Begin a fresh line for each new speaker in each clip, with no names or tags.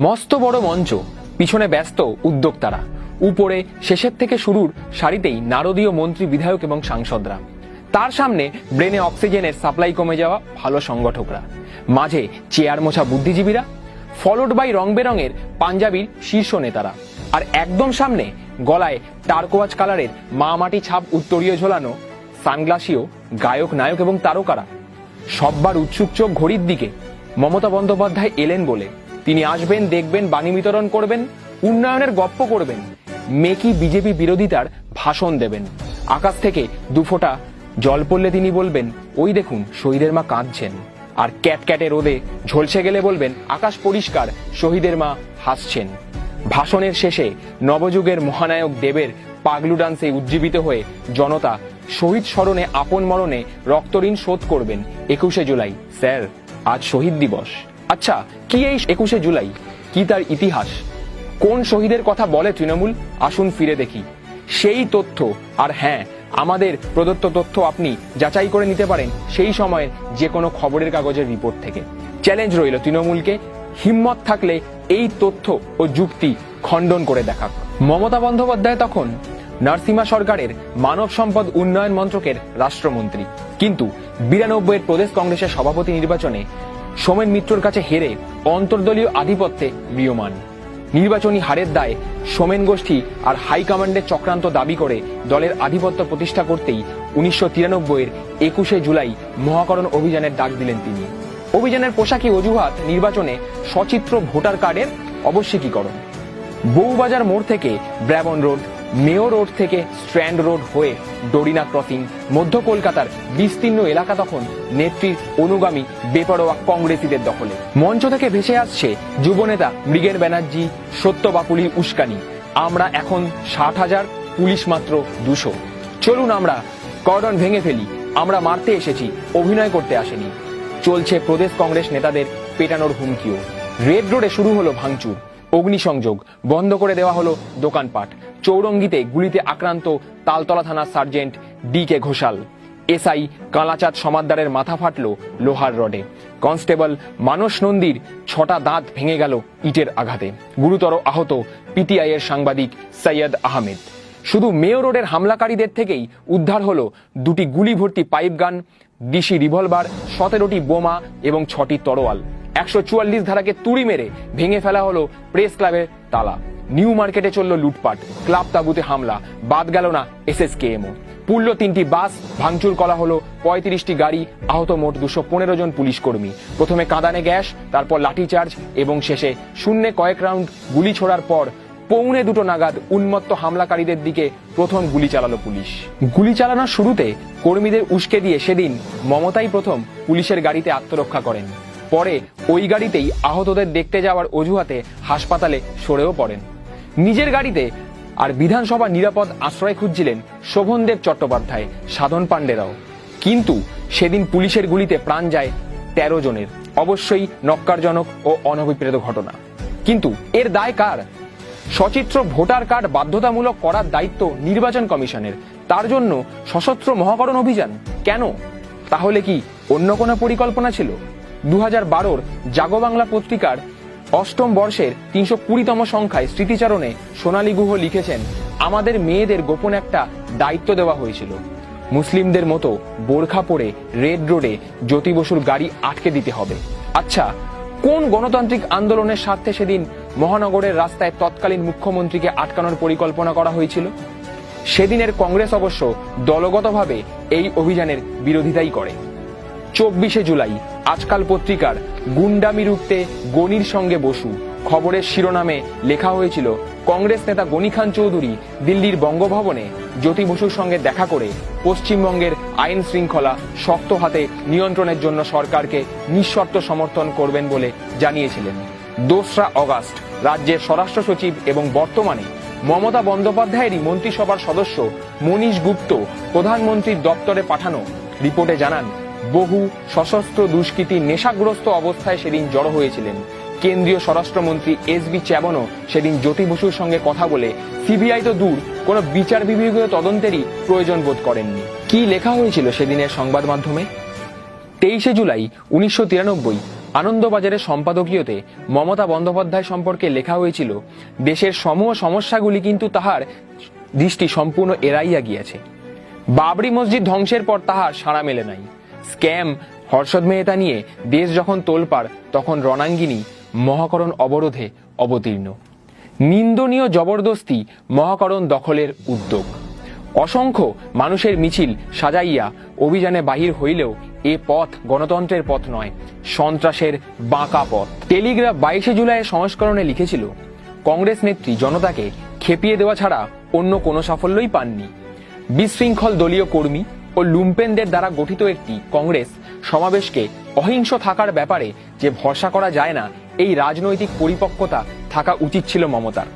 মস্ত বড় মঞ্চ, পিছনে ব্যস্ত উদ্যোক্তারা, উপরে শেষের থেকে শুরুর সারিতেই নারদীয় মন্ত্রী, বিধায়ক এবং সাংসদরা, তার সামনে ব্রেনে অক্সিজেনের সাপ্লাই কমে যাওয়া ভালো সংগঠকরা, মাঝে চেয়ার মোছা বুদ্ধিজীবীরা, ফলোড বাই রং বেরঙের পাঞ্জাবির শীর্ষ নেতারা, আর একদম সামনে গলায় টার্কোয়াজ কালারের মা মাটি ছাপ উত্তরীয় ঝোলানো সানগ্লাসীয় গায়ক, নায়ক এবং তারকারা। সববার উৎসুক চোখ ঘড়ির দিকে। মমতা বন্দ্যোপাধ্যায় এলেন বলে তিনি আসবেন, দেখবেন, বাণী বিতরণ করবেন, উন্নয়নের গপ্প করবেন, মেকি বিজেপি বিরোধিতার ভাষণ দেবেন। আকাশ থেকে দুফোঁটা জল পড়লে তিনি বলবেন, ওই দেখুন শহীদের মা কাঁদছেন। আর ক্যাটক্যাটে রোদে ঝলসে গেলে বলবেন, আকাশ পরিষ্কার, শহীদের মা হাসছেন। ভাষণের শেষে নবযুগের মহানায়ক দেবের পাগলু ডান্সে উজ্জীবিত হয়ে জনতা শহীদ স্মরণে আপন মরণে রক্তঋণ শোধ করবেন। 21শে জুলাই, স্যার আজ শহীদ দিবস। আচ্ছা, কি এই 21শে জুলাই? কি তার ইতিহাস? কোন শহীদের কথা বলে তৃণমূল? আসুন ফিরে দেখি সেই তথ্য। আর হ্যাঁ, আমাদের প্রদত্ত তথ্য আপনি যাচাই করে নিতে পারেন সেই সময়ের যে কোনো খবরের কাগজের রিপোর্ট থেকে। চ্যালেঞ্জ রইল তৃণমূলকে, হিম্মত থাকলে এই তথ্য ও যুক্তি খণ্ডন করে দেখাক। মমতা বন্দ্যোপাধ্যায় তখন নরসিমহা সরকারের মানব সম্পদ উন্নয়ন মন্ত্রকের রাষ্ট্রমন্ত্রী, কিন্তু 92 প্রদেশ কংগ্রেসের সভাপতি নির্বাচনে সোমেন মিত্রর কাছে হেরে অন্তর্দলীয় আধিপত্যে ম্রিয়মাণ। নির্বাচনী হারের দায়ে সোমেন গোষ্ঠী আর হাইকমান্ডের চক্রান্ত দাবি করে দলের আধিপত্য প্রতিষ্ঠা করতেই 1993 21শে জুলাই মহাকরণ অভিযানের ডাক দিলেন তিনি। অভিযানের পোশাকি অজুহাত নির্বাচনে সচিত্র ভোটার কার্ডের অবশ্যীকরণ। বউবাজার মোড় থেকে ব্র্যাবন রোড, মেয়র রোড থেকে স্ট্র্যান্ড রোড হয়ে ডোরিনা ক্রসিং, মধ্য কলকাতার বিস্তীর্ণ এলাকা তখন নেত্রীর অনুগামী বেপরোয়া কংগ্রেসীদের দখলে। মঞ্চ থেকে ভেসে আসছে যুবনেতা মৃগেন ব্যানার্জি, সত্যবাপুলির উস্কানি, আমরা এখন 60,000, পুলিশ মাত্র 200। চলুন আমরা কর্ডন ভেঙে ফেলি, আমরা মারতে এসেছি, অভিনয় করতে আসেনি। চলছে প্রদেশ কংগ্রেস নেতাদের পেটানোর হুমকিও। রেড রোডে শুরু হলো ভাঙচুর, অগ্নিসংযোগ, বন্ধ করে দেওয়া হলো দোকানপাট। চৌরঙ্গিতে গুলিতে আক্রান্ত তালতলা থানার sergeant DK Ghoshal. SI Kalachand সমাদ্দারের মাথা ফাটল লোহার রডে। কনস্টেবল মানস নন্দীর 6টা দাঁত ভেঙে গেল ইটের আঘাতে। গুরুতর আহত PTI এর সাংবাদিক সৈয়দ আহমেদ। শুধু মেয়র রোডের হামলাকারীদের থেকেই উদ্ধার হলো 2টি গুলি ভর্তি পাইপ গান, ডিসি রিভলভার, 17টি বোমা এবং 6টি তরোয়াল। 144 ধারাকে তুড়ি মেরে ভেঙে ফেলা হলো প্রেস ক্লাবের তালা। নিউ মার্কেটে চলল লুটপাট, ক্লাব তাঁবুতে হামলা, বাদ গেল না SSKMও। পুড়ল 3টি বাস, ভাঙচুর করা হলো 35টি গাড়ি, আহত মোট 215 জন পুলিশ কর্মী। প্রথমে কাঁদানে গ্যাস, তারপর লাঠিচার্জ এবং শেষে শূন্যে কয়েক রাউন্ড গুলি ছোড়ার পর 1:45 নাগাদ উন্মত্ত হামলাকারীদের দিকে প্রথম গুলি চালালো পুলিশ। গুলি চালানোর শুরুতে কর্মীদের উস্কে দিয়ে সেদিন মমতাই প্রথম পুলিশের গাড়িতে আত্মরক্ষা করেন। পরে ওই গাড়িতেই আহতদের দেখতে যাওয়ার অজুহাতে হাসপাতালে সরেও পড়েন নিজের গাড়িতে। আর বিধানসভা নিরাপদ আশ্রয় খুঁজছিলেন শোভনদেব চট্টোপাধ্যায়, সাধন পাণ্ডেরাও। কিন্তু সেদিন পুলিশের গুলিতে প্রাণ যায় 13 জনের। অবশ্যই নক্কারজনক ও অনভিপ্রেত ঘটনা, কিন্তু এর দায় কার? সচিত্র ভোটার কার্ড বাধ্যতামূলক করার দায়িত্ব নির্বাচন কমিশনের, তার জন্য সশস্ত্র মহাকরণ অভিযান কেন? তাহলে কি অন্য কোনো পরিকল্পনা ছিল? 2012 জাগো বাংলা পত্রিকার 8ম বর্ষের 320তম সংখ্যায় স্মৃতিচারণে সোনালী গুহ লিখেছেন, আমাদের মেয়েদের গোপন একটা দায়িত্ব দেওয়া হয়েছিল, মুসলিমদের মতো বোরখা পরে রেড রোডে জ্যোতি বসুর গাড়ি আটকে দিতে হবে। আচ্ছা, কোন গণতান্ত্রিক আন্দোলনের স্বার্থে সেদিন মহানগরের রাস্তায় তৎকালীন মুখ্যমন্ত্রীকে আটকানোর পরিকল্পনা করা হয়েছিল? সেদিনের কংগ্রেস অবশ্য দলগতভাবে এই অভিযানের বিরোধিতাই করে। 24শে জুলাই আজকাল পত্রিকার গুন্ডামি রুখতে গনির সঙ্গে বসু খবরের শিরোনামে লেখা হয়েছিল, কংগ্রেস নেতা গনি খান চৌধুরী দিল্লির বঙ্গভবনে জ্যোতি বসুর সঙ্গে দেখা করে পশ্চিমবঙ্গের আইন শৃঙ্খলা শক্ত হাতে নিয়ন্ত্রণের জন্য সরকারকে নিঃশর্ত সমর্থন করবেন বলে জানিয়েছিলেন। 2রা অগাস্ট রাজ্যের স্বরাষ্ট্র সচিব এবং বর্তমানে মমতা বন্দ্যোপাধ্যায়েরই মন্ত্রিসভার সদস্য মনীশ গুপ্ত প্রধানমন্ত্রীর দপ্তরে পাঠানো রিপোর্টে জানান, বহু সশস্ত্র দুষ্কৃতী নেশাগ্রস্ত অবস্থায় সেদিন জড়ো হয়েছিলেন। কেন্দ্রীয় স্বরাষ্ট্রমন্ত্রী SB চ্যাবনও সেদিন জ্যোতি বসুর সঙ্গে কথা বলে CBI তো দূর, কোনো বিচার বিভাগীয় তদন্তেরই প্রয়োজন বোধ করেননি। কি লেখা হয়েছিল সেদিনের সংবাদ মাধ্যমে? 23শে জুলাই 1993 আনন্দবাজারের সম্পাদকীয়তে মমতা বন্দ্যোপাধ্যায় সম্পর্কে লেখা হয়েছিল, দেশের সমূহ সমস্যাগুলি কিন্তু তাহার দৃষ্টি সম্পূর্ণ এড়াইয়া গিয়াছে। বাবরি মসজিদ ধ্বংসের পর তাহার সাড়া মেলে নাই। স্ক্যাম হর্ষদ মেহতা নিয়ে দেশ যখন তোলপাড়, তখন রণাঙ্গিনী মহাকরণ অবরোধে অবতীর্ণ। নিন্দনীয় জবরদস্তি মহাকরণ দখলের উদ্যোগ। অসংখ্য মানুষের মিছিল সাজাইয়া অভিযানে বাহির হইলেও এ পথ গণতন্ত্রের পথ নয়, সন্ত্রাসের বাঁকা পথ। টেলিগ্রাফ 22 জুলাইয়ের সংস্করণে লিখেছিল, কংগ্রেস নেত্রী জনতাকে খেপিয়ে দেওয়া ছাড়া অন্য কোনো সাফল্যই পাননি। বিশৃঙ্খল দলীয় কর্মী ও লুম্পেনদের দ্বারা গঠিত একটি কংগ্রেস সমাবেশকে অহিংস থাকার ব্যাপারে যে ভরসা করা যায় না, এই রাজনৈতিক পরিপক্কতা থাকা উচিত ছিল মমতার।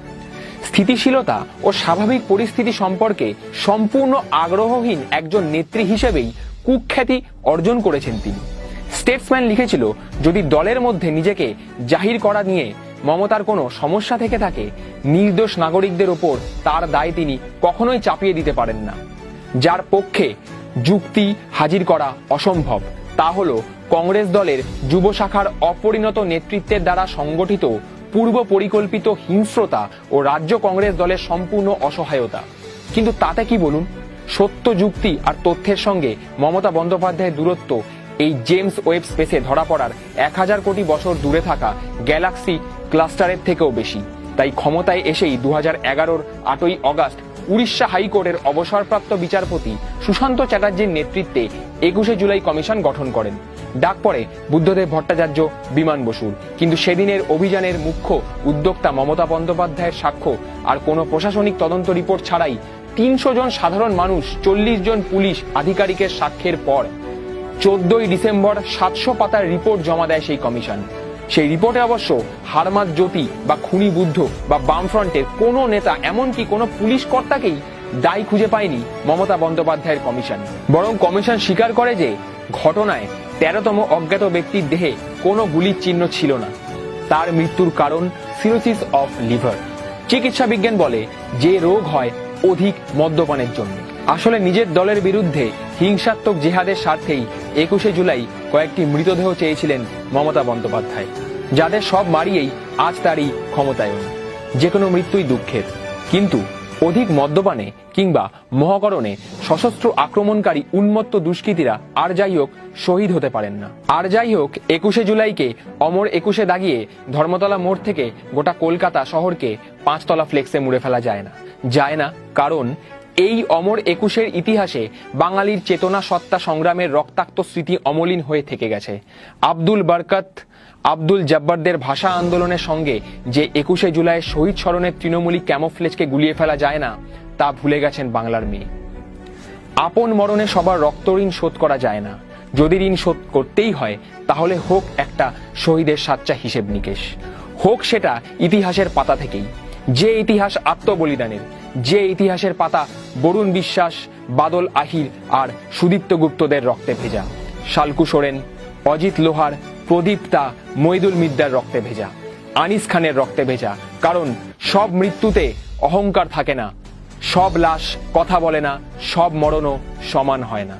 স্থিতিশীলতা ও স্বাভাবিক পরিস্থিতি সম্পর্কে সম্পূর্ণ আগ্রহহীন একজন নেত্রী হিসেবেই কুখ্যাতি অর্জন করেছেন তিনি। স্টেটসম্যান লিখেছিল, যদি দলের মধ্যে নিজেকে জাহির করা নিয়ে মমতার কোনো সমস্যা থেকে থাকে, নির্দোষ নাগরিকদের ওপর তার দায় তিনি কখনোই চাপিয়ে দিতে পারেন না। যার পক্ষে যুক্তি হাজির করা অসম্ভব তা হলো কংগ্রেস দলের যুব শাখার অপরিণত নেতৃত্বের দ্বারা সংগঠিত পূর্ব পরিকল্পিত হিংস্রতা ও রাজ্য কংগ্রেস দলের সম্পূর্ণ অসহায়তা। কিন্তু তাতে কি বলুন, সত্য, যুক্তি আর তথ্যের সঙ্গে মমতা বন্দ্যোপাধ্যায়ের দূরত্ব এই জেমস ওয়েব স্পেসে ধরা পড়ার 1000 কোটি বছর দূরে থাকা গ্যালাক্সি ক্লাস্টারের থেকেও বেশি। তাই ক্ষমতায় এসেই 2011-র 8ই অগাস্ট উড়িষ্যা হাইকোর্টের অবসরপ্রাপ্ত বিচারপতি সুশান্ত চ্যাটার্জির নেতৃত্বে 21শে জুলাই কমিশন গঠন করেন। ডাক পড়ে বুদ্ধদেব ভট্টাচার্য, বিমান বসুর। কিন্তু সেদিনের অভিযানের মুখ্য উদ্যোক্তা মমতা বন্দ্যোপাধ্যায়ের সাক্ষ্য আর কোনো প্রশাসনিক তদন্ত রিপোর্ট ছাড়াই 300 জন সাধারণ মানুষ, 40 জন পুলিশ আধিকারিকের সাক্ষ্যের পর 14ই ডিসেম্বর 700 পাতার রিপোর্ট জমা দেয় সেই কমিশন। সেই রিপোর্টে অবশ্য হারমাদ জ্যোতি বা খুনি বুদ্ধ বা বামফ্রন্টের কোনো নেতা, এমনকি কোনো পুলিশ কর্তাকেই দায়ী খুঁজে পায়নি মমতা বন্দ্যোপাধ্যায়ের কমিশন। বরং কমিশন স্বীকার করে যে ঘটনায় 13তম অজ্ঞাত ব্যক্তির দেহে কোনো গুলির চিহ্ন ছিল না। তার মৃত্যুর কারণ সিরোসিস অফ লিভার। চিকিৎসা বিজ্ঞান বলে যে রোগ হয় অধিক মদ্যপানের জন্য। আসলে নিজের দলের বিরুদ্ধে হিংসাত্মক জেহাদের স্বার্থেই 21শে জুলাই কয়েকটি মৃতদেহ চেয়েছিলেন মমতা বন্দ্যোপাধ্যায়, যাদের সব মারিয়েই আজ তারই ক্ষমতায়ন। যে কোনো মৃত্যুই দুঃখের, কিন্তু অধিক মদ্যপানে কিংবা মহাকরণে সশস্ত্র আক্রমণকারী উন্মত্ত দুষ্কৃতীরা আর যাই হোক শহীদ হতে পারেন না। আর যাই হোক 21শে জুলাইকে অমর 21শে দাগিয়ে ধর্মতলা মোড় থেকে গোটা কলকাতা শহরকে 5 তলা ফ্লেক্সে মুড়ে ফেলা যায় না, কারণ এই অমর 21-এর ইতিহাসে বাঙালির চেতনা সত্তা সংগ্রামের রক্তাক্ত স্মৃতি অমলিন হয়ে থেকে গেছে। আব্দুল বরকত, আব্দুল জব্বারদের ভাষা আন্দোলনের সঙ্গে যে 21শে জুলাই শহীদ স্মরণের তৃণমূলী ক্যামোফ্লেজকে গুলিয়ে ফেলা যায় না, তা ভুলে গেছেন বাংলার মেয়ে। আপন মরণে সবার রক্ত ঋণ শোধ করা যায় না। যদি ঋণ শোধ করতেই হয়, তাহলে হোক একটা শহীদের সাচ্চা হিসেব নিকেশ, হোক সেটা ইতিহাসের পাতা থেকেই। যে ইতিহাস আত্মবলিদানের, যে ইতিহাসের পাতা বরুণ বিশ্বাস, বাদল আহির আর সুদীপ্ত গুপ্তদের রক্তে ভেজা, শালকু সোরেন, অজিত লোহার, প্রদীপ্তা, মইদুল মিদ্দার রক্তে ভেজা, আনিস খানের রক্তে ভেজা। কারণ সব মৃত্যুতে অহংকার থাকে না, সব লাশ কথা বলে না, সব মরণও সমান হয় না।